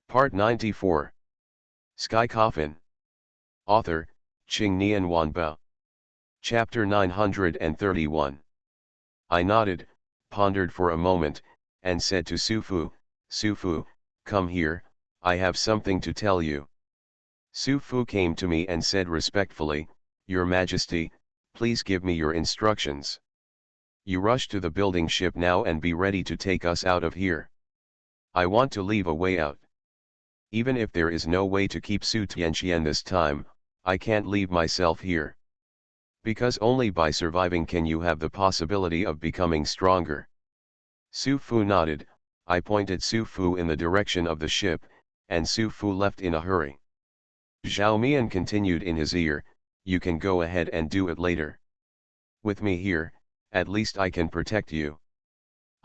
Part 94. Sky Coffin. Author, Qing Nian Wanbao. Chapter 931. I nodded, pondered for a moment, and said to Sufu, "Sufu, come here, I have something to tell you." Sufu came to me and said respectfully, "Your Majesty, please give me your instructions. You rush to the building ship now and be ready to take us out of here. I want to leave a way out. Even if there is no way to keep Su Tianqian this time, I can't leave myself here. Because only by surviving can you have the possibility of becoming stronger." Su Fu nodded. I pointed Su Fu in the direction of the ship, and Su Fu left in a hurry. Zhao Mian continued in his ear, "You can go ahead and do it later. With me here, at least I can protect you."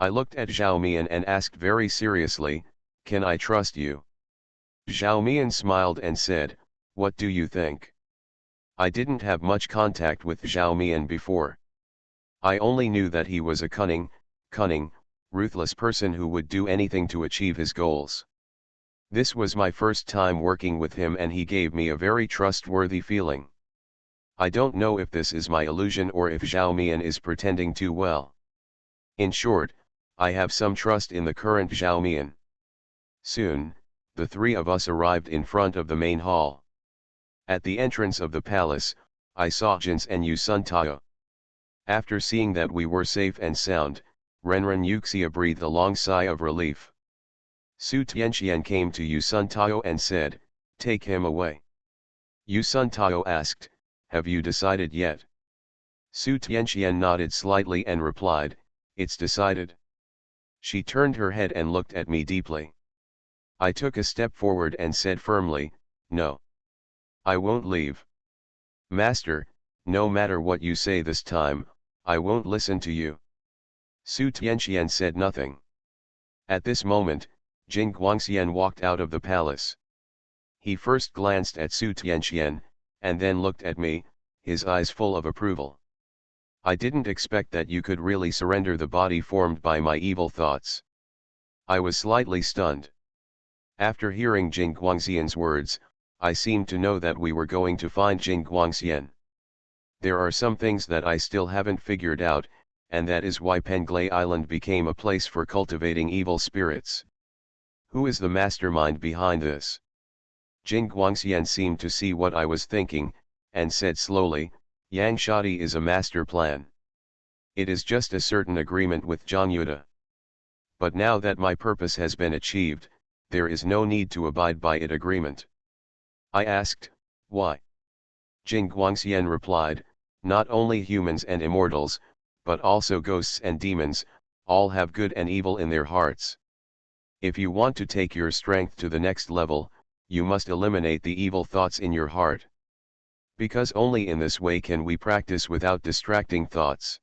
I looked at Zhao Mian and asked very seriously, "Can I trust you?" Zhao Mian smiled and said, "What do you think?" I didn't have much contact with Zhao Mian before. I only knew that he was a cunning, ruthless person who would do anything to achieve his goals. This was my first time working with him and he gave me a very trustworthy feeling. I don't know if this is my illusion or if Zhao Mian is pretending too well. In short, I have some trust in the current Zhao Mian. Soon, the three of us arrived in front of the main hall. At the entrance of the palace, I saw Jins and Yu Sun Tao. After seeing that we were safe and sound, Renren Yuxia breathed a long sigh of relief. Su Tianqian came to Yu Sun Tao and said, "Take him away." Yu Sun Tao asked, "Have you decided yet?" Su Tianqian nodded slightly and replied, "It's decided." She turned her head and looked at me deeply. I took a step forward and said firmly, "No. I won't leave. Master, no matter what you say this time, I won't listen to you." Su Tianqian said nothing. At this moment, Jing Guangxian walked out of the palace. He first glanced at Su Tianqian, and then looked at me, his eyes full of approval. "I didn't expect that you could really surrender the body formed by my evil thoughts." I was slightly stunned. After hearing Jing Guangxian's words, I seemed to know that we were going to find Jing Guangxian. There are some things that I still haven't figured out, and that is why Penglai Island became a place for cultivating evil spirits. Who is the mastermind behind this? Jing Guangxian seemed to see what I was thinking, and said slowly, "Yang Shadi is a master plan. It is just a certain agreement with Zhang Yuda. But now that my purpose has been achieved, there is no need to abide by it agreement." I asked, "Why?" Jing Guangxian replied, "Not only humans and immortals, but also ghosts and demons, all have good and evil in their hearts. If you want to take your strength to the next level, you must eliminate the evil thoughts in your heart. Because only in this way can we practice without distracting thoughts."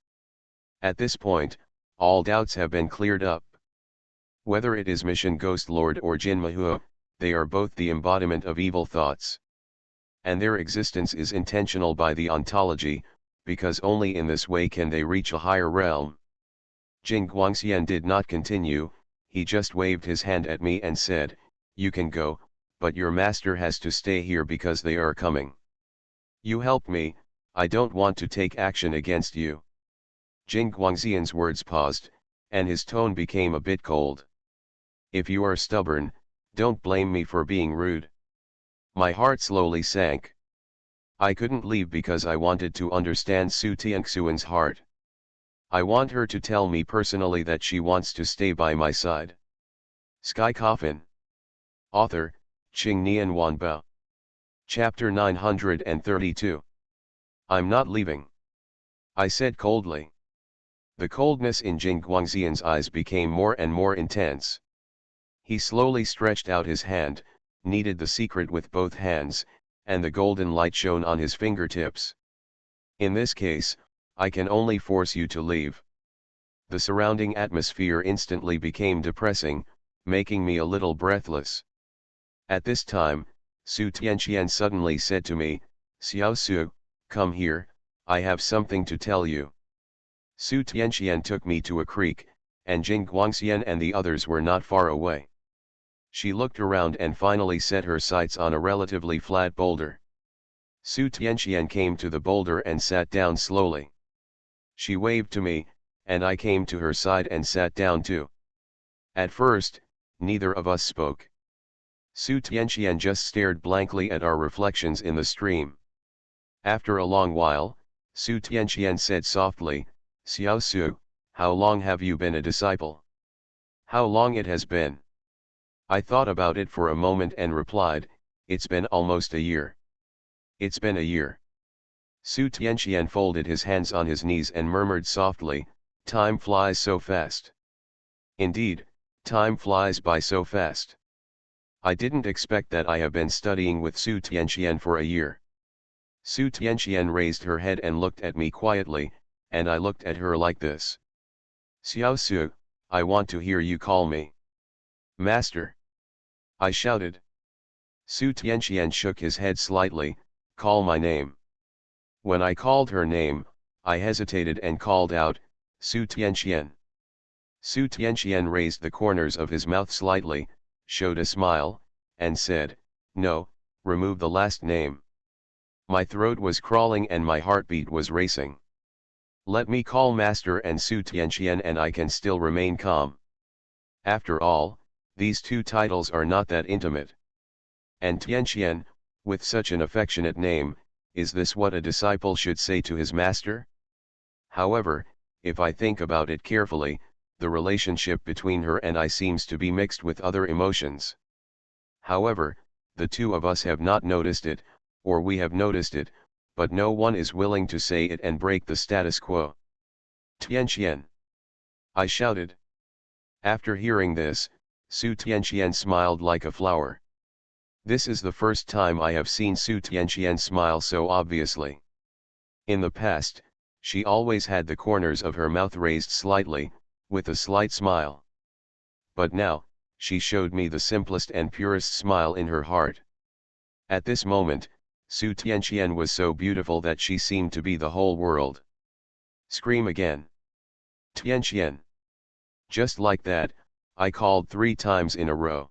At this point, all doubts have been cleared up. Whether it is Mission Ghost Lord or Jin Mahua, they are both the embodiment of evil thoughts. And their existence is intentional by the ontology, because only in this way can they reach a higher realm. Jing Guangxian did not continue, he just waved his hand at me and said, "You can go, but your master has to stay here because they are coming. You help me, I don't want to take action against you." Jing Guangxian's words paused, and his tone became a bit cold. "If you are stubborn, don't blame me for being rude." My heart slowly sank. I couldn't leave because I wanted to understand Su Tianxian's heart. I want her to tell me personally that she wants to stay by my side. Sky Coffin. Author, Qing Nian Wanbao. Chapter 932. "I'm not leaving," I said coldly. The coldness in Jing Guangxian's eyes became more and more intense. He slowly stretched out his hand, kneaded the secret with both hands, and the golden light shone on his fingertips. "In this case, I can only force you to leave." The surrounding atmosphere instantly became depressing, making me a little breathless. At this time, Su Tianqian suddenly said to me, "Xiao Su, come here, I have something to tell you." Su Tianqian took me to a creek, and Jing Guangxian and the others were not far away. She looked around and finally set her sights on a relatively flat boulder. Su Tianqian came to the boulder and sat down slowly. She waved to me, and I came to her side and sat down too. At first, neither of us spoke. Su Tianqian just stared blankly at our reflections in the stream. After a long while, Su Tianqian said softly, "Xiao Su, how long have you been a disciple? How long it has been?" I thought about it for a moment and replied, "It's been almost a year." "It's been a year." Su Tianqian folded his hands on his knees and murmured softly, "Time flies so fast." Indeed, time flies by so fast. I didn't expect that I have been studying with Su Tianqian for a year. Su Tianqian raised her head and looked at me quietly, and I looked at her like this. "Xiao Su, I want to hear you call me Master," I shouted. Su Tianqian shook his head slightly, "Call my name." When I called her name, I hesitated and called out, "Su Tianqian." Su Tianqian raised the corners of his mouth slightly, showed a smile, and said, "No, remove the last name." My throat was crawling and my heartbeat was racing. Let me call Master and Su Tianqian and I can still remain calm. After all, these two titles are not that intimate. And Tianqian, with such an affectionate name, is this what a disciple should say to his master? However, if I think about it carefully, the relationship between her and I seems to be mixed with other emotions. However, the two of us have not noticed it, or we have noticed it, but no one is willing to say it and break the status quo. "Tianqian!" I shouted. After hearing this, Su Tianqian smiled like a flower. This is the first time I have seen Su Tianqian smile so obviously. In the past, she always had the corners of her mouth raised slightly, with a slight smile. But now, she showed me the simplest and purest smile in her heart. At this moment, Su Tianqian was so beautiful that she seemed to be the whole world. Scream again. "Tianqian!" Just like that, I called 3 times in a row.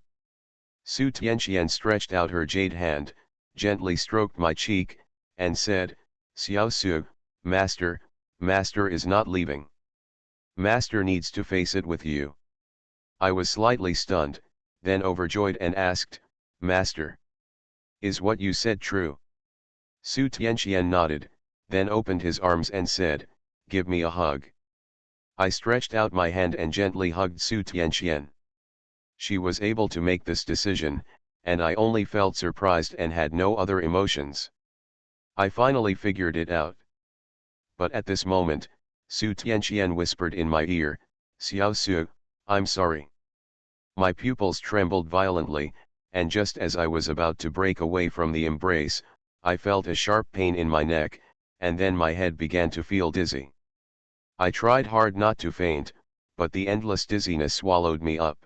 Su Tianqian stretched out her jade hand, gently stroked my cheek, and said, "Xiao Su, Master, Master is not leaving. Master needs to face it with you." I was slightly stunned, then overjoyed and asked, "Master, is what you said true?" Su Tianqian nodded, then opened his arms and said, "Give me a hug." I stretched out my hand and gently hugged Su Tianqian. She was able to make this decision, and I only felt surprised and had no other emotions. I finally figured it out. But at this moment, Su Tianqian whispered in my ear, "Xiao Su, I'm sorry." My pupils trembled violently, and just as I was about to break away from the embrace, I felt a sharp pain in my neck, and then my head began to feel dizzy. I tried hard not to faint, but the endless dizziness swallowed me up.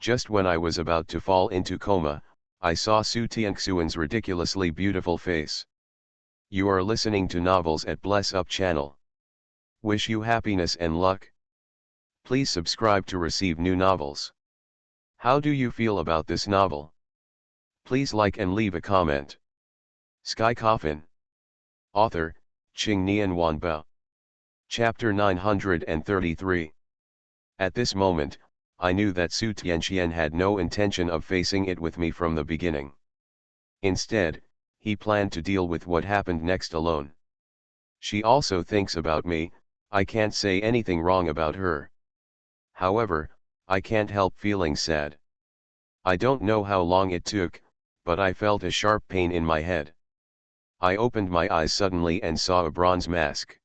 Just when I was about to fall into coma, I saw Su Tianxian's ridiculously beautiful face. You are listening to Novels at Bless Up channel. Wish you happiness and luck. Please subscribe to receive new novels. How do you feel about this novel? Please like and leave a comment. Sky Coffin. Author, Qingnian Wanbao. Chapter 933. At this moment, I knew that Su Tianqian had no intention of facing it with me from the beginning. Instead, he planned to deal with what happened next alone. She also thinks about me, I can't say anything wrong about her. However, I can't help feeling sad. I don't know how long it took, but I felt a sharp pain in my head. I opened my eyes suddenly and saw a bronze mask.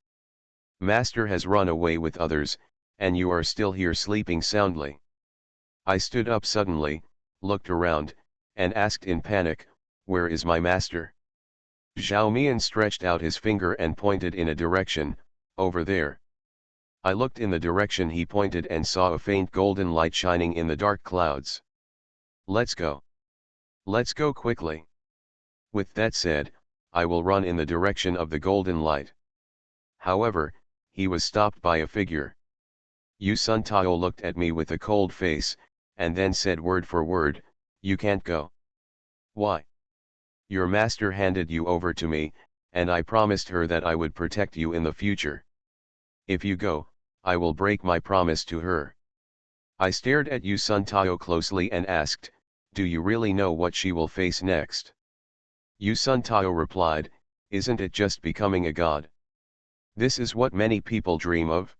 Master has run away with others, and you are still here sleeping soundly. I stood up suddenly, looked around, and asked in panic, "Where is my master?" Zhao Mian stretched out his finger and pointed in a direction, "Over there." I looked in the direction he pointed and saw a faint golden light shining in the dark clouds. "Let's go. Let's go quickly." With that said, I will run in the direction of the golden light. However, he was stopped by a figure. Yu Sun Tao looked at me with a cold face, and then said word for word, "You can't go." "Why?" "Your master handed you over to me, and I promised her that I would protect you in the future. If you go, I will break my promise to her." I stared at Yu Suntao closely and asked, "Do you really know what she will face next?" Yu Suntao replied, "Isn't it just becoming a god? This is what many people dream of.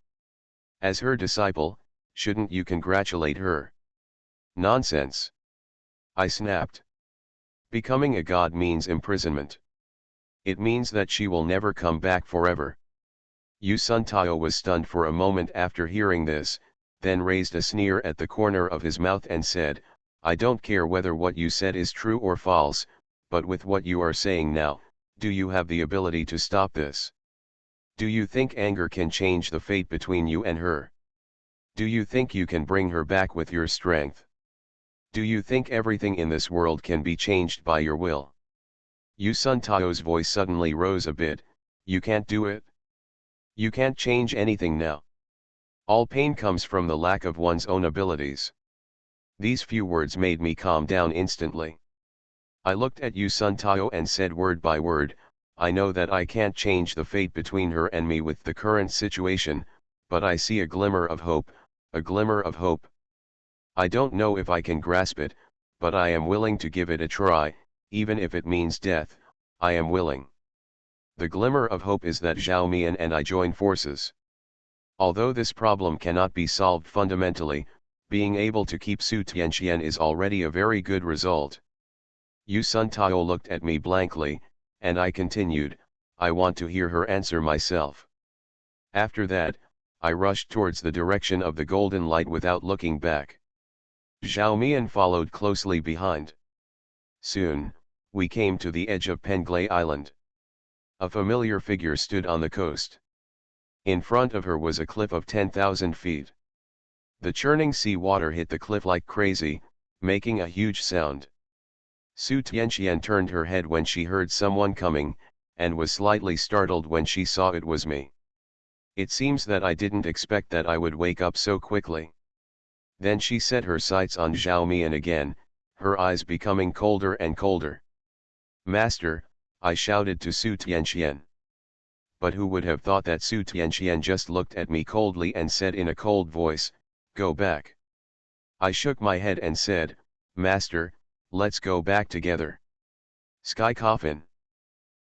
As her disciple, shouldn't you congratulate her?" "Nonsense!" I snapped. "Becoming a god means imprisonment. It means that she will never come back forever." Yu Suntao was stunned for a moment after hearing this, then raised a sneer at the corner of his mouth and said, "I don't care whether what you said is true or false, but with what you are saying now, do you have the ability to stop this? Do you think anger can change the fate between you and her? Do you think you can bring her back with your strength? Do you think everything in this world can be changed by your will?" Yu Suntao's voice suddenly rose a bit. "You can't do it. You can't change anything now. All pain comes from the lack of one's own abilities." These few words made me calm down instantly. I looked at Yu Suntao and said word by word, "I know that I can't change the fate between her and me with the current situation, but I see a glimmer of hope, a glimmer of hope. I don't know if I can grasp it, but I am willing to give it a try, even if it means death, I am willing. The glimmer of hope is that Zhao Mian and I join forces. Although this problem cannot be solved fundamentally, being able to keep Su Tianqian is already a very good result." Yu Suntao looked at me blankly, and I continued, "I want to hear her answer myself." After that, I rushed towards the direction of the golden light without looking back. Zhao Mian followed closely behind. Soon, we came to the edge of Penglai Island. A familiar figure stood on the coast. In front of her was a cliff of 10,000 feet. The churning sea water hit the cliff like crazy, making a huge sound. Su Tianqian turned her head when she heard someone coming, and was slightly startled when she saw it was me. It seems that I didn't expect that I would wake up so quickly. Then she set her sights on Zhao Mian again, her eyes becoming colder and colder. "Master," I shouted to Su Tianqian. But who would have thought that Su Tianqian just looked at me coldly and said in a cold voice, "Go back." I shook my head and said, "Master, let's go back together." Sky Coffin.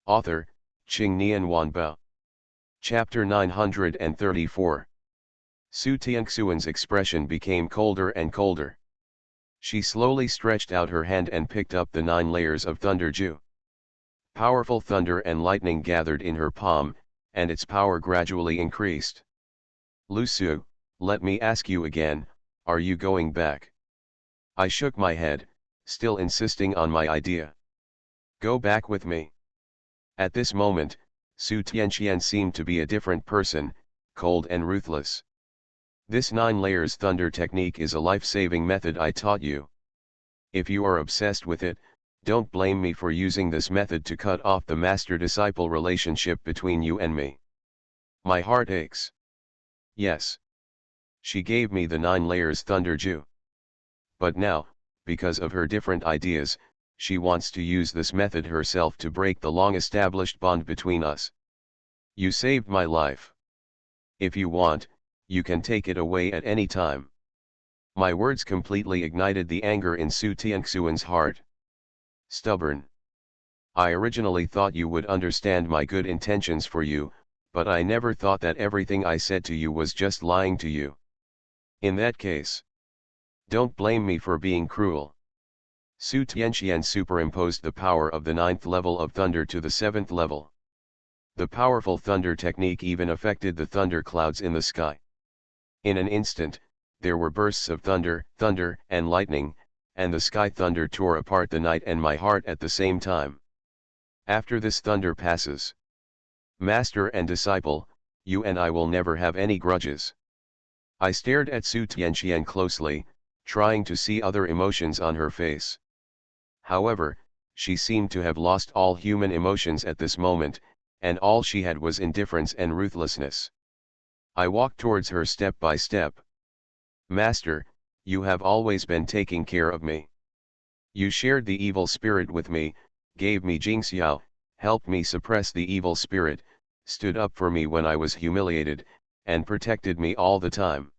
Author, Qing Nian Wanbao. Chapter 934. Su Tianxuan's expression became colder and colder. She slowly stretched out her hand and picked up the 9 layers of thunder dew. Powerful thunder and lightning gathered in her palm, and its power gradually increased. "Lu Su, let me ask you again, are you going back?" I shook my head, still insisting on my idea. "Go back with me." At this moment, Su Tianqian seemed to be a different person, cold and ruthless. "This 9 layers thunder technique is a life-saving method I taught you. If you are obsessed with it, don't blame me for using this method to cut off the master-disciple relationship between you and me. My heart aches." "Yes." She gave me the 9 layers thunder dew. But now, because of her different ideas, she wants to use this method herself to break the long-established bond between us. "You saved my life. If you want, you can take it away at any time." My words completely ignited the anger in Su Tianxuan's heart. "Stubborn. I originally thought you would understand my good intentions for you, but I never thought that everything I said to you was just lying to you. In that case, don't blame me for being cruel." Su Tianqian superimposed the power of the 9th level of thunder to the 7th level. The powerful thunder technique even affected the thunder clouds in the sky. In an instant, there were bursts of thunder, and lightning, and the sky thunder tore apart the night and my heart at the same time. After this thunder passes, master and disciple, you and I will never have any grudges. I stared at Su Tianqian closely, trying to see other emotions on her face. However, she seemed to have lost all human emotions at this moment, and all she had was indifference and ruthlessness. I walked towards her step by step. "Master, You have always been taking care of me. You shared the evil spirit with me, gave me Jingxiao, helped me suppress the evil spirit, stood up for me when I was humiliated, and protected me all the time.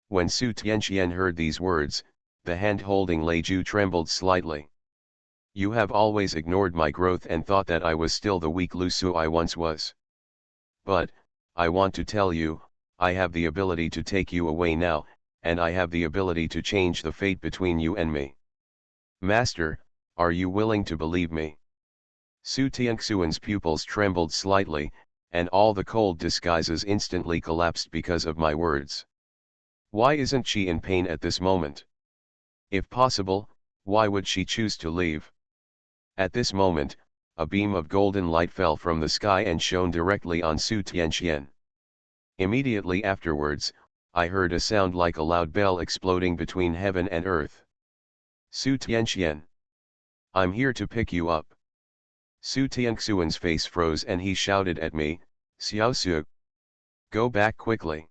When Su Tianxian heard these words, the hand holding Lei Ju trembled slightly. You have always ignored my growth and thought that I was still the weak Lu Su I once was. But, I want to tell you, I have the ability to take you away now, and I have the ability to change the fate between you and me. Master, are you willing to believe me? Su Tianxuan's pupils trembled slightly, and all the cold disguises instantly collapsed because of my words. Why isn't she in pain at this moment? If possible, why would she choose to leave? At this moment, a beam of golden light fell from the sky and shone directly on Su Tianxian. Immediately afterwards, I heard a sound like a loud bell exploding between heaven and earth. Su Tianxian. I'm here to pick you up. Su Tianxuan's face froze and he shouted at me, Xiao Su. Go back quickly.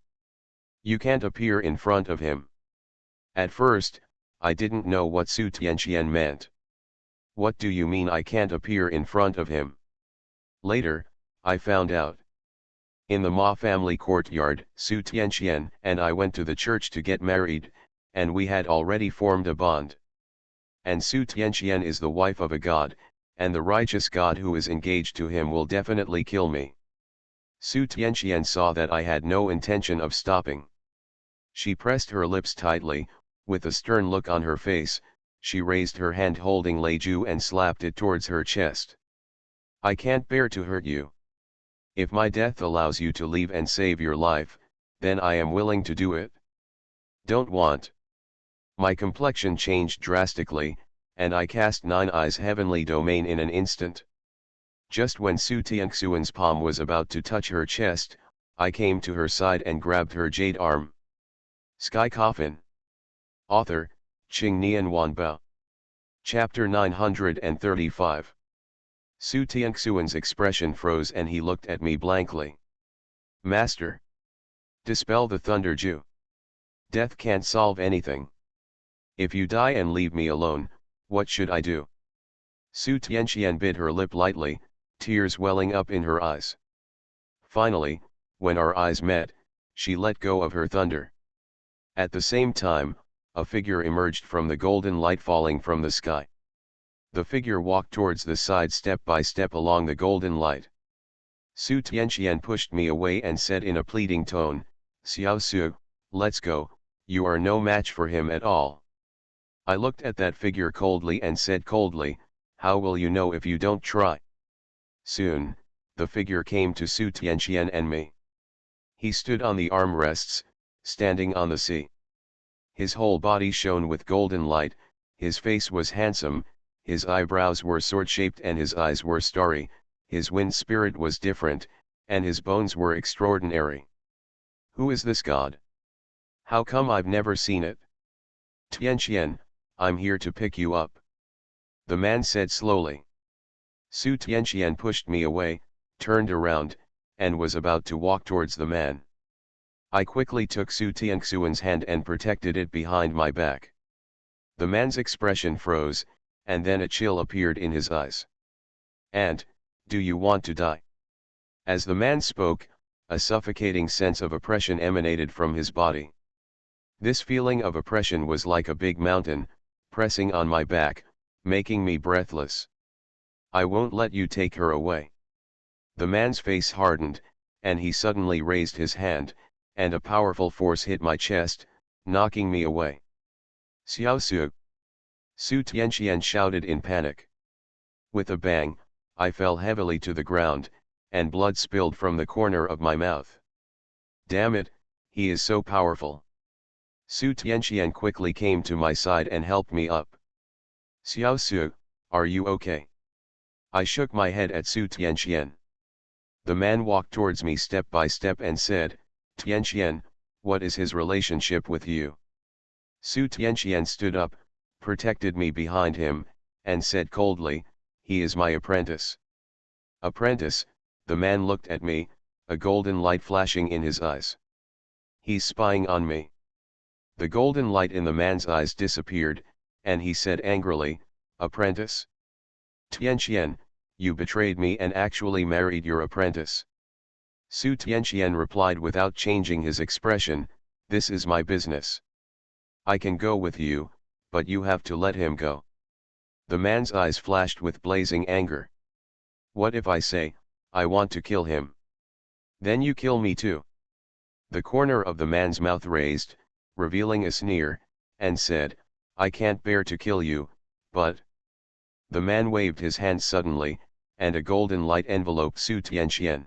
You can't appear in front of him. At first, I didn't know what Su Tianxian meant. What do you mean I can't appear in front of him? Later, I found out. In the Ma family courtyard, Su Tianxian and I went to the church to get married, and we had already formed a bond. And Su Tianxian is the wife of a god, and the righteous god who is engaged to him will definitely kill me. Su Tianxian saw that I had no intention of stopping. She pressed her lips tightly, with a stern look on her face, she raised her hand holding Lei Ju and slapped it towards her chest. I can't bear to hurt you. If my death allows you to leave and save your life, then I am willing to do it. Don't want. My complexion changed drastically, and I cast Nine Eyes' heavenly domain in an instant. Just when Su Tianxuan's palm was about to touch her chest, I came to her side and grabbed her jade arm. Sky Coffin. Author, Qing Nian Wanbao. Chapter 935. Su Tianxuan's expression froze and he looked at me blankly. Master. Dispel the Thunder Ju. Death can't solve anything. If you die and leave me alone, what should I do? Su Tianxian bit her lip lightly, tears welling up in her eyes. Finally, when our eyes met, she let go of her thunder. At the same time, a figure emerged from the golden light falling from the sky. The figure walked towards the side step by step along the golden light. Su Tianxian pushed me away and said in a pleading tone, Xiao Su, let's go, you are no match for him at all. I looked at that figure coldly and said coldly, how will you know if you don't try? Soon, the figure came to Su Tianxian and me. He stood on the armrests, standing on the sea. His whole body shone with golden light, his face was handsome, his eyebrows were sword-shaped and his eyes were starry, his wind spirit was different, and his bones were extraordinary. Who is this god? How come I've never seen it? Tianxian, I'm here to pick you up. The man said slowly. Su Tianxian pushed me away, turned around, and was about to walk towards the man. I quickly took Su Tianxuan's hand and protected it behind my back. The man's expression froze, and then a chill appeared in his eyes. And, do you want to die? As the man spoke, a suffocating sense of oppression emanated from his body. This feeling of oppression was like a big mountain, pressing on my back, making me breathless. I won't let you take her away. The man's face hardened, and he suddenly raised his hand, and a powerful force hit my chest, knocking me away. Xiao Su. Su Tianxian shouted in panic. With a bang, I fell heavily to the ground, and blood spilled from the corner of my mouth. Damn it, he is so powerful. Su Tianxian quickly came to my side and helped me up. Xiao Su, are you okay? I shook my head at Su Tianxian. The man walked towards me step by step and said, Tianxian, what is his relationship with you? Su Tianxian stood up, protected me behind him, and said coldly, he is my apprentice. Apprentice, the man looked at me, a golden light flashing in his eyes. He's spying on me. The golden light in the man's eyes disappeared, and he said angrily, "Apprentice? Tianqian, you betrayed me and actually married your apprentice." Su Tianqian replied without changing his expression, "This is my business. I can go with you, but you have to let him go." The man's eyes flashed with blazing anger. "What if I say, I want to kill him? Then you kill me too." The corner of the man's mouth raised, revealing a sneer, and said, "I can't bear to kill you, but..." The man waved his hand suddenly, and a golden light enveloped Su Tianqian.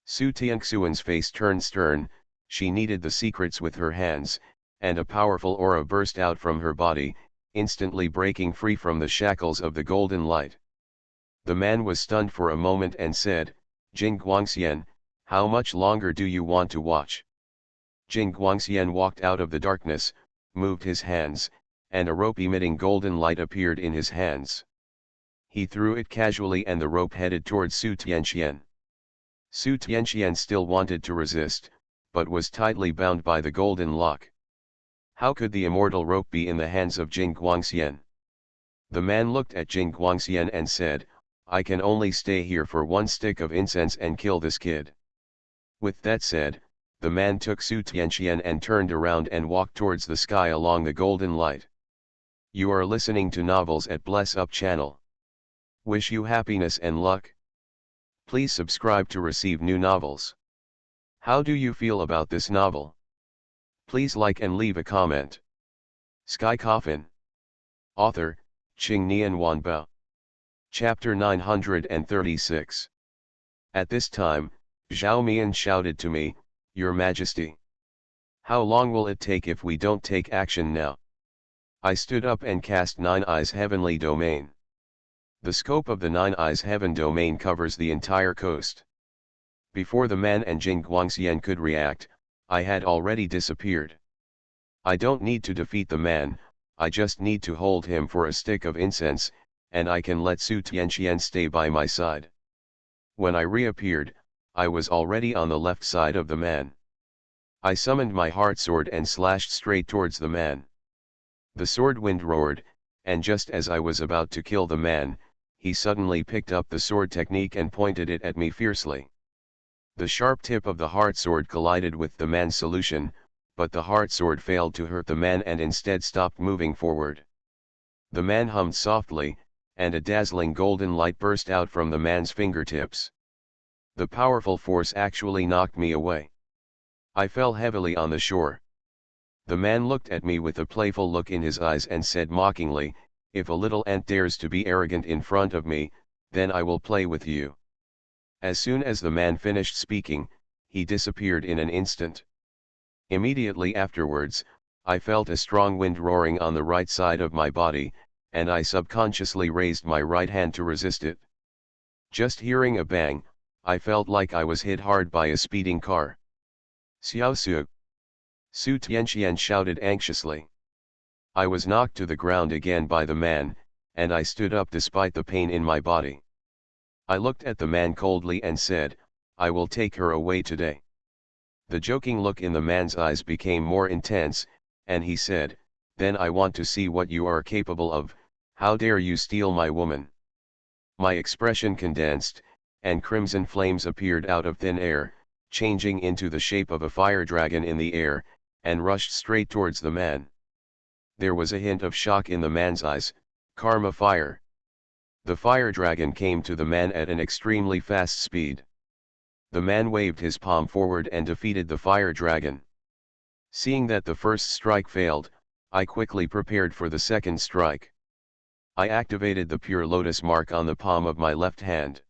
Su Tianxian's face turned stern, she kneaded the secrets with her hands, and a powerful aura burst out from her body, instantly breaking free from the shackles of the golden light. The man was stunned for a moment and said, "Jing Guangxian, how much longer do you want to watch?" Jing Guangxian walked out of the darkness, moved his hands, and a rope emitting golden light appeared in his hands. He threw it casually and the rope headed towards Su Tianqian. Su Tianqian still wanted to resist, but was tightly bound by the golden lock. How could the immortal rope be in the hands of Jing Guangxian? The man looked at Jing Guangxian and said, "I can only stay here for one stick of incense and kill this kid." With that said, the man took Su Tianqian and turned around and walked towards the sky along the golden light. You are listening to Novels at Bless Up channel. Wish you happiness and luck. Please subscribe to receive new novels. How do you feel about this novel? Please like and leave a comment. Sky Coffin. Author, Qingnian Wanbao. Chapter 936. At this time, Zhao Mian shouted to me, "Your Majesty! How long will it take if we don't take action now?" I stood up and cast Nine Eyes Heavenly Domain. The scope of the Nine Eyes Heaven Domain covers the entire coast. Before the man and Jing Guangxian could react, I had already disappeared. I don't need to defeat the man, I just need to hold him for a stick of incense, and I can let Su Tianqian stay by my side. When I reappeared, I was already on the left side of the man. I summoned my heart sword and slashed straight towards the man. The sword wind roared, and just as I was about to kill the man, he suddenly picked up the sword technique and pointed it at me fiercely. The sharp tip of the heart sword collided with the man's solution, but the heart sword failed to hurt the man and instead stopped moving forward. The man hummed softly, and a dazzling golden light burst out from the man's fingertips. The powerful force actually knocked me away. I fell heavily on the shore. The man looked at me with a playful look in his eyes and said mockingly, "If a little ant dares to be arrogant in front of me, then I will play with you." As soon as the man finished speaking, he disappeared in an instant. Immediately afterwards, I felt a strong wind roaring on the right side of my body, and I subconsciously raised my right hand to resist it. Just hearing a bang, I felt like I was hit hard by a speeding car. "Xiao Su!" Su Tianqian shouted anxiously. I was knocked to the ground again by the man, and I stood up despite the pain in my body. I looked at the man coldly and said, "I will take her away today." The joking look in the man's eyes became more intense, and he said, "Then I want to see what you are capable of. How dare you steal my woman?" My expression condensed, and crimson flames appeared out of thin air, changing into the shape of a fire dragon in the air, and rushed straight towards the man. There was a hint of shock in the man's eyes. Karma fire. The fire dragon came to the man at an extremely fast speed. The man waved his palm forward and defeated the fire dragon. Seeing that the first strike failed, I quickly prepared for the second strike. I activated the pure lotus mark on the palm of my left hand.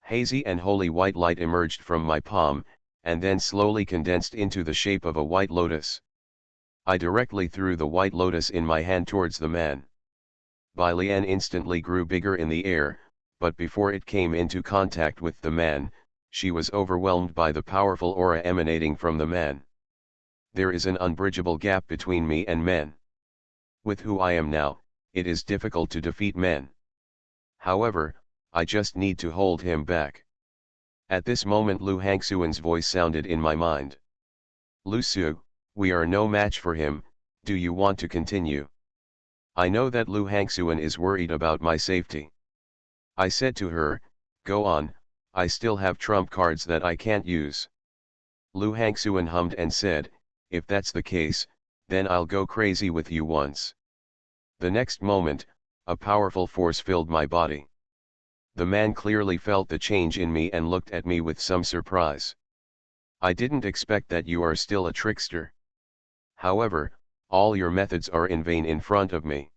Hazy and holy white light emerged from my palm, and then slowly condensed into the shape of a white lotus. I directly threw the white lotus in my hand towards the man. Bai Lian instantly grew bigger in the air, but before it came into contact with the man, she was overwhelmed by the powerful aura emanating from the man. There is an unbridgeable gap between me and men. With who I am now, it is difficult to defeat men. However, I just need to hold him back. At this moment Lu Hangxuan's voice sounded in my mind. "Lu Su, We are no match for him, do you want to continue? I know that Lu Hangxuan is worried about my safety. I said to her, go on, I still have trump cards that I can't use. Lu Hangxuan hummed and said, if that's the case, then I'll go crazy with you once. The next moment, a powerful force filled my body. The man clearly felt the change in me and looked at me with some surprise. I didn't expect that you are still a trickster. However, all your methods are in vain in front of me.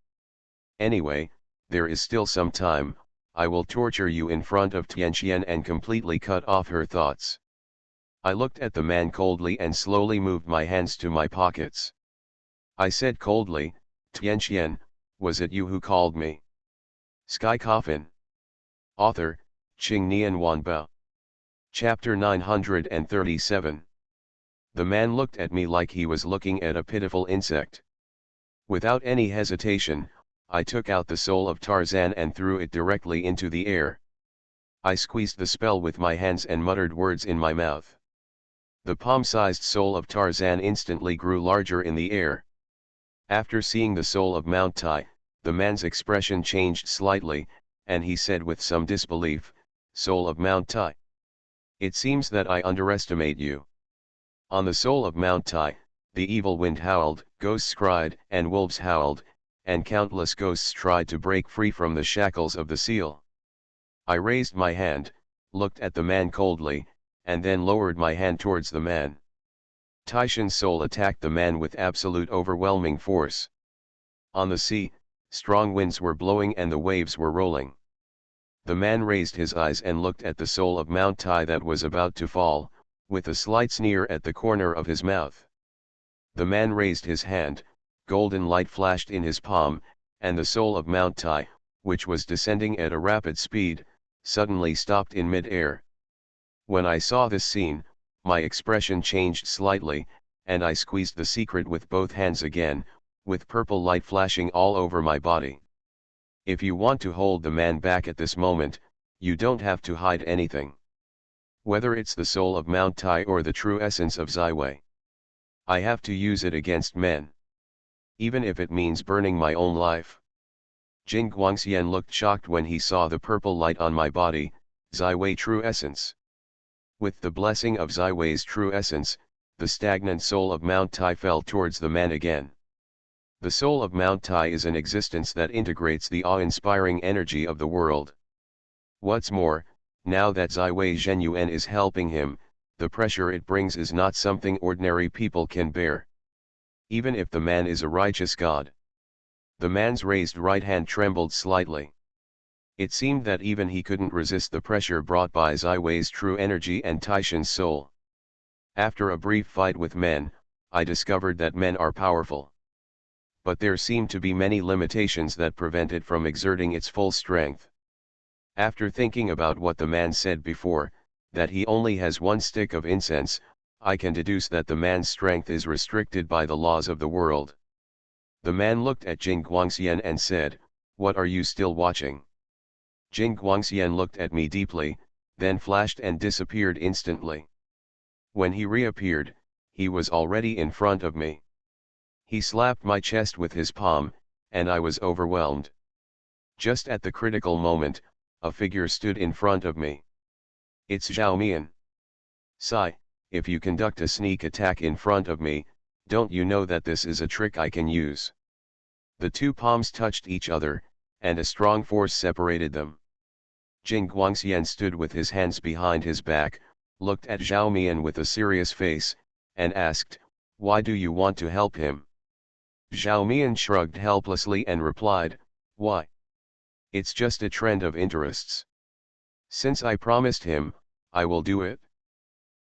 Anyway, there is still some time, I will torture you in front of Tianxian and completely cut off her thoughts. I looked at the man coldly and slowly moved my hands to my pockets. I said coldly, Tianxian, was it you who called me? Sky Coffin. Author, Qing Nian Wanbao. Chapter 937. The man looked at me like he was looking at a pitiful insect. Without any hesitation, I took out the soul of Tarzan and threw it directly into the air. I squeezed the spell with my hands and muttered words in my mouth. The palm-sized soul of Tarzan instantly grew larger in the air. After seeing the soul of Mount Tai, the man's expression changed slightly, and he said with some disbelief, Soul of Mount Tai. It seems that I underestimate you. On the soul of Mount Tai, the evil wind howled, ghosts cried, and wolves howled, and countless ghosts tried to break free from the shackles of the seal. I raised my hand, looked at the man coldly, and then lowered my hand towards the man. Taishan's soul attacked the man with absolute overwhelming force. On the sea, strong winds were blowing and the waves were rolling. The man raised his eyes and looked at the soul of Mount Tai that was about to fall, with a slight sneer at the corner of his mouth. The man raised his hand, golden light flashed in his palm, and the soul of Mount Tai, which was descending at a rapid speed, suddenly stopped in mid-air. When I saw this scene, my expression changed slightly, and I squeezed the secret with both hands again, with purple light flashing all over my body. If you want to hold the man back at this moment, you don't have to hide anything. Whether it's the soul of Mount Tai or the true essence of Ziwei. I have to use it against men. Even if it means burning my own life. Jing Guangxian looked shocked when he saw the purple light on my body, Ziwei true essence. With the blessing of Ziwei's true essence, the stagnant soul of Mount Tai fell towards the man again. The soul of Mount Tai is an existence that integrates the awe-inspiring energy of the world. What's more, now that Ziwei Zhenyuan is helping him, the pressure it brings is not something ordinary people can bear. Even if the man is a righteous god. The man's raised right hand trembled slightly. It seemed that even he couldn't resist the pressure brought by Ziwei's true energy and Taishan's soul. After a brief fight with men, I discovered that men are powerful. But there seemed to be many limitations that prevent it from exerting its full strength. After thinking about what the man said before, that he only has one stick of incense, I can deduce that the man's strength is restricted by the laws of the world. The man looked at Jing Guangxian and said, "What are you still watching?" Jing Guangxian looked at me deeply, then flashed and disappeared instantly. When he reappeared, he was already in front of me. He slapped my chest with his palm, and I was overwhelmed. Just at the critical moment, a figure stood in front of me. It's Zhao Mian. Sigh, if you conduct a sneak attack in front of me, don't you know that this is a trick I can use? The two palms touched each other, and a strong force separated them. Jing Guangxian stood with his hands behind his back, looked at Zhao Mian with a serious face, and asked, "Why do you want to help him?" Zhao Mian shrugged helplessly and replied, "Why? It's just a trend of interests. Since I promised him, I will do it."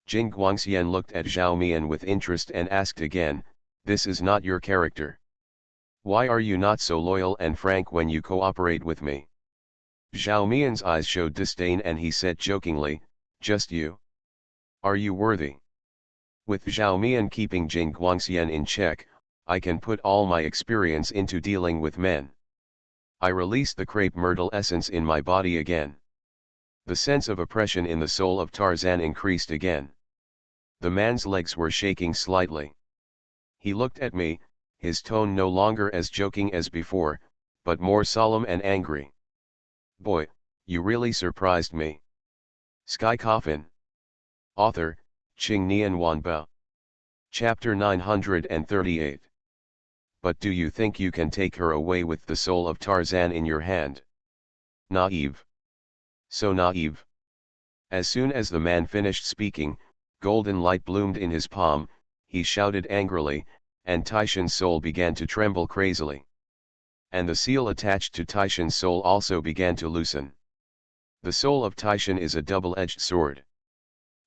Jing Guangxian looked at Zhao Mian with interest and asked again, "This is not your character. Why are you not so loyal and frank when you cooperate with me?" Zhao Mian's eyes showed disdain and he said jokingly, "Just you? Are you worthy?" With Zhao Mian keeping Jing Guangxian in check, I can put all my experience into dealing with men. I released the crepe myrtle essence in my body again. The sense of oppression in the soul of Tarzan increased again. The man's legs were shaking slightly. He looked at me, his tone no longer as joking as before, but more solemn and angry. Boy, you really surprised me. Sky Coffin. Author, Qing Nian Wanbao. Chapter 938. But do you think you can take her away with the soul of Tarzan in your hand? Naive. So naive. As soon as the man finished speaking, golden light bloomed in his palm, he shouted angrily, and Taishan's soul began to tremble crazily. And the seal attached to Taishan's soul also began to loosen. The soul of Taishan is a double-edged sword.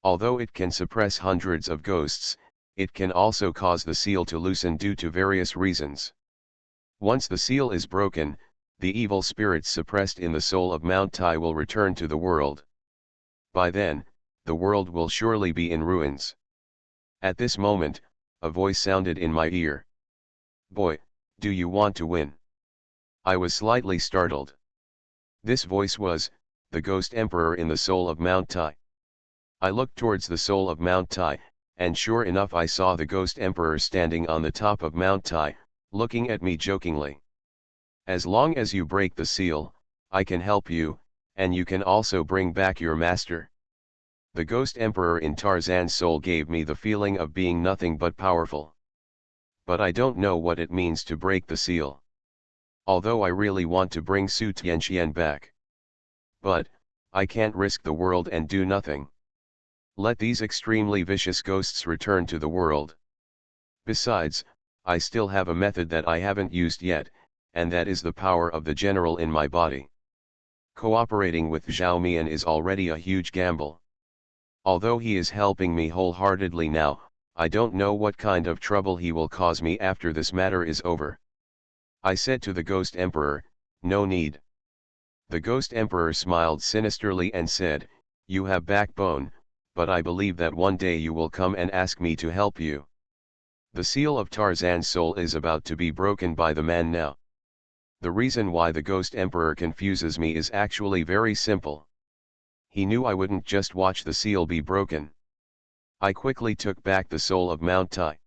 Although it can suppress hundreds of ghosts, it can also cause the seal to loosen due to various reasons. Once the seal is broken, the evil spirits suppressed in the soul of Mount Tai will return to the world. By then, the world will surely be in ruins. At this moment, a voice sounded in my ear. Boy, do you want to win? I was slightly startled. This voice was, the Ghost Emperor in the soul of Mount Tai. I looked towards the soul of Mount Tai, and sure enough I saw the Ghost Emperor standing on the top of Mount Tai, looking at me jokingly. As long as you break the seal, I can help you, and you can also bring back your master. The Ghost Emperor in Tarzan's soul gave me the feeling of being nothing but powerful. But I don't know what it means to break the seal. Although I really want to bring Su Tianqian back. But, I can't risk the world and do nothing. Let these extremely vicious ghosts return to the world. Besides, I still have a method that I haven't used yet, and that is the power of the general in my body. Cooperating with Zhao Mian is already a huge gamble. Although he is helping me wholeheartedly now, I don't know what kind of trouble he will cause me after this matter is over. I said to the Ghost Emperor, no need. The Ghost Emperor smiled sinisterly and said, you have backbone, but I believe that one day you will come and ask me to help you. The seal of Tarzan's soul is about to be broken by the man now. The reason why the Ghost Emperor confuses me is actually very simple. He knew I wouldn't just watch the seal be broken. I quickly took back the soul of Mount Tai.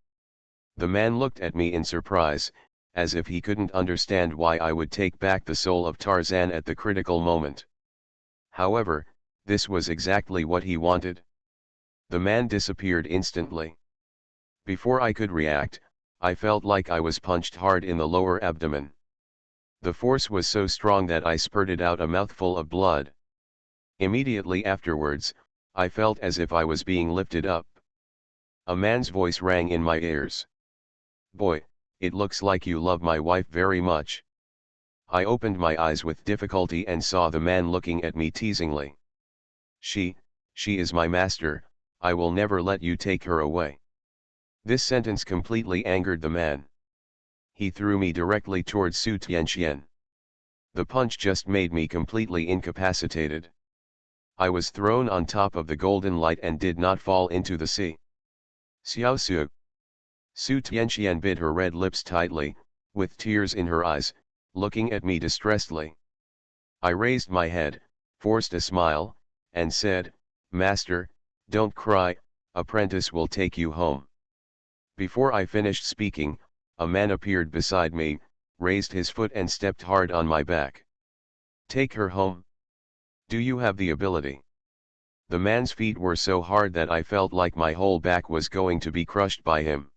The man looked at me in surprise, as if he couldn't understand why I would take back the soul of Tarzan at the critical moment. However, this was exactly what he wanted. The man disappeared instantly. Before I could react, I felt like I was punched hard in the lower abdomen. The force was so strong that I spurted out a mouthful of blood. Immediately afterwards, I felt as if I was being lifted up. A man's voice rang in my ears. Boy, it looks like you love my wife very much. I opened my eyes with difficulty and saw the man looking at me teasingly. She is my master, I will never let you take her away. This sentence completely angered the man. He threw me directly towards Su Tianqian. The punch just made me completely incapacitated. I was thrown on top of the golden light and did not fall into the sea. Xiao Su. Su Tianqian bit her red lips tightly, with tears in her eyes, looking at me distressedly. I raised my head, forced a smile, and said, Master, don't cry, apprentice will take you home. Before I finished speaking, a man appeared beside me, raised his foot and stepped hard on my back. Take her home? Do you have the ability? The man's feet were so hard that I felt like my whole back was going to be crushed by him.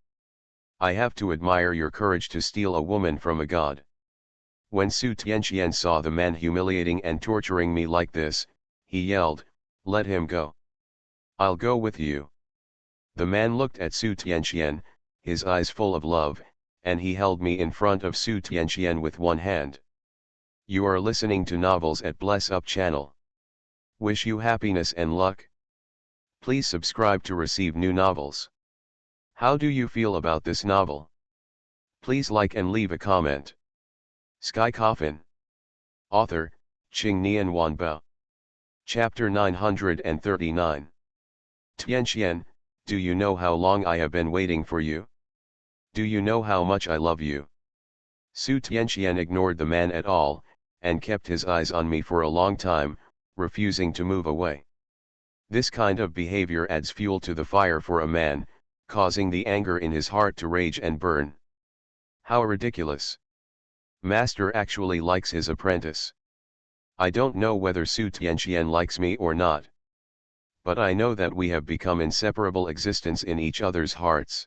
I have to admire your courage to steal a woman from a god. When Su Tianqian saw the man humiliating and torturing me like this, he yelled, let him go. I'll go with you. The man looked at Su Tianqian, his eyes full of love, and he held me in front of Su Tianqian with one hand. You are listening to Novels at Bless Up channel. Wish you happiness and luck. Please subscribe to receive new novels. How do you feel about this novel? Please like and leave a comment. Sky Coffin. Author, Qing Nian Wanbao. Chapter 939. Tianqian, do you know how long I have been waiting for you? Do you know how much I love you? Su Tianqian ignored the man at all, and kept his eyes on me for a long time, refusing to move away. This kind of behavior adds fuel to the fire for a man, causing the anger in his heart to rage and burn. How ridiculous! Master actually likes his apprentice. I don't know whether Su Tianqian likes me or not. But I know that we have become inseparable existence in each other's hearts.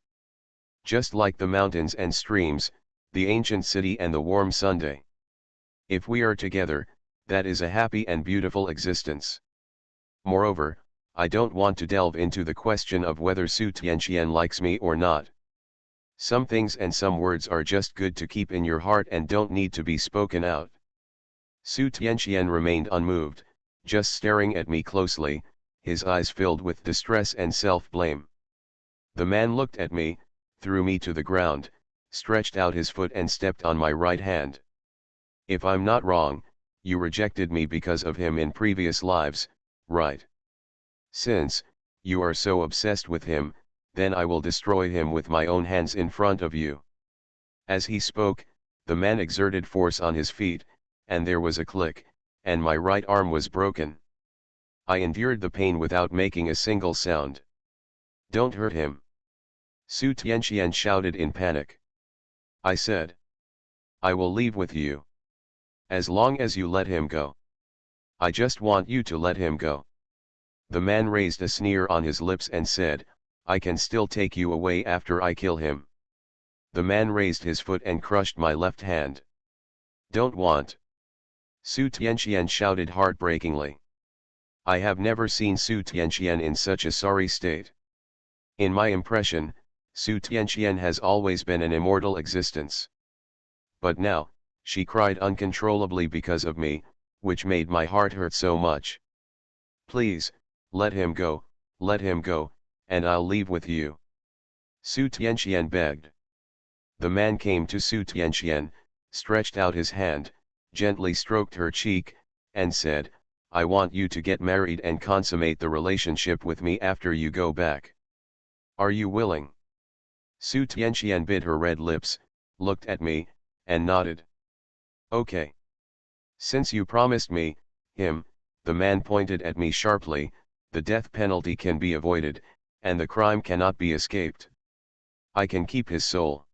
Just like the mountains and streams, the ancient city and the warm Sunday. If we are together, that is a happy and beautiful existence. Moreover, I don't want to delve into the question of whether Su Tianqian likes me or not. Some things and some words are just good to keep in your heart and don't need to be spoken out. Su Tianqian remained unmoved, just staring at me closely, his eyes filled with distress and self-blame. The man looked at me, threw me to the ground, stretched out his foot and stepped on my right hand. If I'm not wrong, you rejected me because of him in previous lives, right? Since you are so obsessed with him, then I will destroy him with my own hands in front of you. As he spoke, the man exerted force on his feet, and there was a click, and my right arm was broken. I endured the pain without making a single sound. Don't hurt him! Su Tianqian shouted in panic. I said. I will leave with you. As long as you let him go. I just want you to let him go. The man raised a sneer on his lips and said, I can still take you away after I kill him. The man raised his foot and crushed my left hand. Don't want. Su Tianqian shouted heartbreakingly. I have never seen Su Tianqian in such a sorry state. In my impression, Su Tianqian has always been an immortal existence. But now, she cried uncontrollably because of me, which made my heart hurt so much. Please, let him go, and I'll leave with you. Su Tianqian begged. The man came to Su Tianqian, stretched out his hand, gently stroked her cheek, and said, I want you to get married and consummate the relationship with me after you go back. Are you willing? Su Tianqian bit her red lips, looked at me, and nodded. Okay. Since you promised me, him, the man pointed at me sharply, the death penalty can be avoided, and the crime cannot be escaped. I can keep his soul.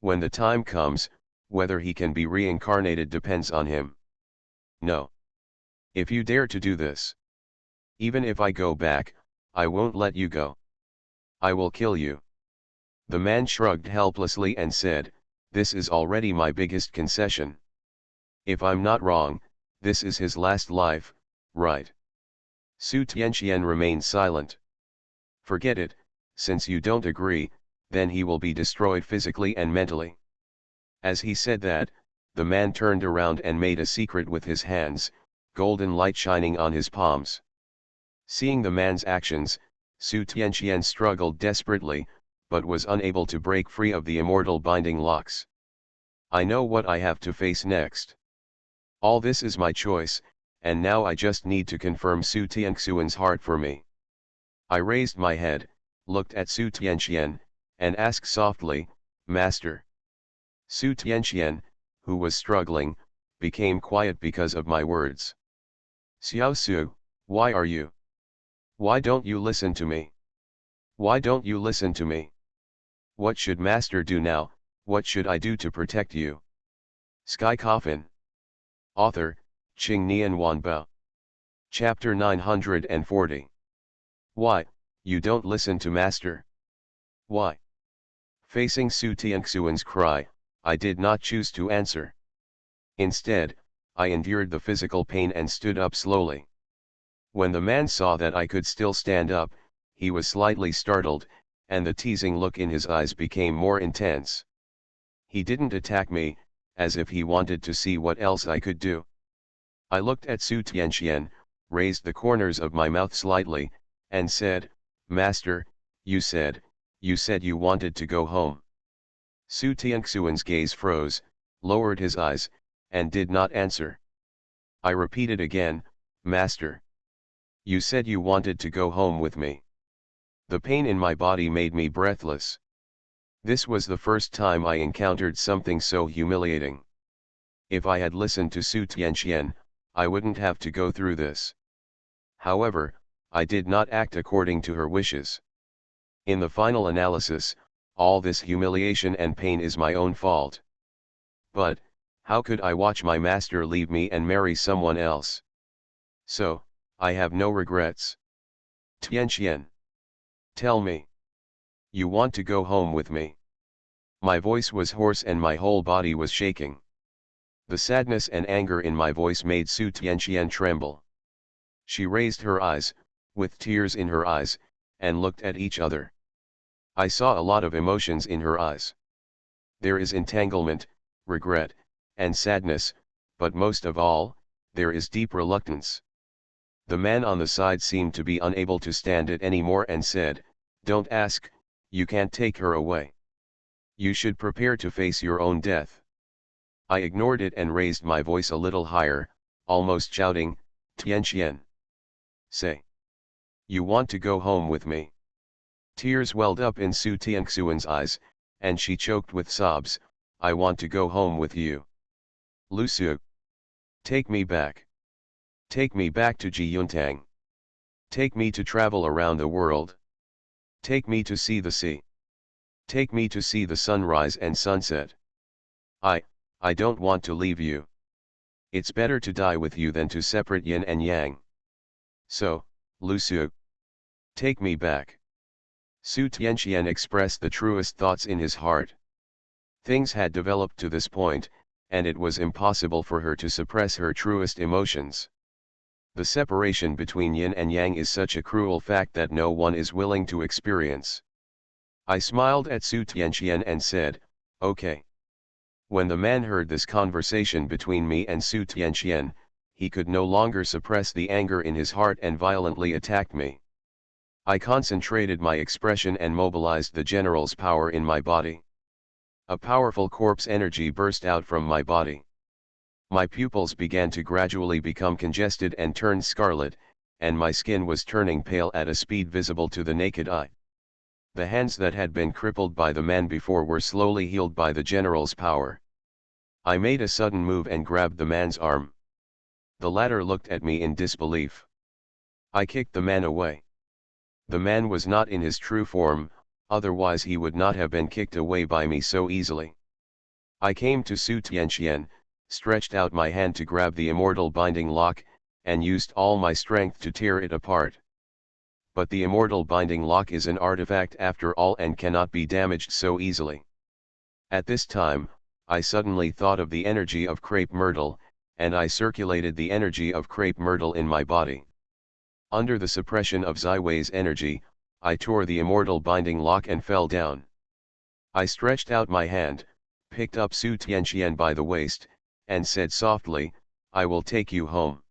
When the time comes, whether he can be reincarnated depends on him. No. If you dare to do this, even if I go back, I won't let you go. I will kill you. The man shrugged helplessly and said, this is already my biggest concession. If I'm not wrong, this is his last life, right? Su Tianqian remained silent. Forget it, since you don't agree, then he will be destroyed physically and mentally. As he said that, the man turned around and made a secret with his hands, golden light shining on his palms. Seeing the man's actions, Su Tianqian struggled desperately, but was unable to break free of the immortal binding locks. I know what I have to face next. All this is my choice, and now I just need to confirm Su Tianxian's heart for me. I raised my head, looked at Su Tianqian, and asked softly, Master. Su Tianqian, who was struggling, became quiet because of my words. Xiao Su, why are you? Why don't you listen to me? Why don't you listen to me? What should Master do now? What should I do to protect you? Sky Coffin. Author, Qing Nian Wanbao. Chapter 940. Why, you don't listen to Master? Why? Facing Su Tianxian's cry, I did not choose to answer. Instead, I endured the physical pain and stood up slowly. When the man saw that I could still stand up, he was slightly startled, and the teasing look in his eyes became more intense. He didn't attack me, as if he wanted to see what else I could do. I looked at Su Tianqian, raised the corners of my mouth slightly, and said, Master, you said you wanted to go home. Su Tianxian's gaze froze, lowered his eyes, and did not answer. I repeated again, Master. You said you wanted to go home with me. The pain in my body made me breathless. This was the first time I encountered something so humiliating. If I had listened to Su Tianqian, I wouldn't have to go through this. However, I did not act according to her wishes. In the final analysis, all this humiliation and pain is my own fault. But, how could I watch my master leave me and marry someone else? So, I have no regrets. Tianxian. Tell me. You want to go home with me? My voice was hoarse and my whole body was shaking. The sadness and anger in my voice made Su Tianxian tremble. She raised her eyes, with tears in her eyes, and looked at each other. I saw a lot of emotions in her eyes. There is entanglement, regret, and sadness, but most of all, there is deep reluctance. The man on the side seemed to be unable to stand it anymore and said, "Don't ask, you can't take her away. You should prepare to face your own death." I ignored it and raised my voice a little higher, almost shouting, "Tianxian. Say. You want to go home with me?" Tears welled up in Su Tianxuan's eyes, and she choked with sobs, "I want to go home with you. Lu Su. Take me back. Take me back to Jiyuntang. Take me to travel around the world. Take me to see the sea. Take me to see the sunrise and sunset. I don't want to leave you. It's better to die with you than to separate yin and yang. So, Lu Su. Take me back." Su Tianxian expressed the truest thoughts in his heart. Things had developed to this point, and it was impossible for her to suppress her truest emotions. The separation between yin and yang is such a cruel fact that no one is willing to experience. I smiled at Su Tianxian and said, "Okay." When the man heard this conversation between me and Su Tianxian, he could no longer suppress the anger in his heart and violently attacked me. I concentrated my expression and mobilized the general's power in my body. A powerful corpse energy burst out from my body. My pupils began to gradually become congested and turned scarlet, and my skin was turning pale at a speed visible to the naked eye. The hands that had been crippled by the man before were slowly healed by the general's power. I made a sudden move and grabbed the man's arm. The latter looked at me in disbelief. I kicked the man away. The man was not in his true form, otherwise he would not have been kicked away by me so easily. I came to Su Tianxian, stretched out my hand to grab the immortal binding lock, and used all my strength to tear it apart. But the immortal binding lock is an artifact after all and cannot be damaged so easily. At this time, I suddenly thought of the energy of crepe myrtle, and I circulated the energy of crepe myrtle in my body. Under the suppression of Ziwei's energy, I tore the immortal binding lock and fell down. I stretched out my hand, picked up Su Tianxian by the waist, and said softly, "I will take you home."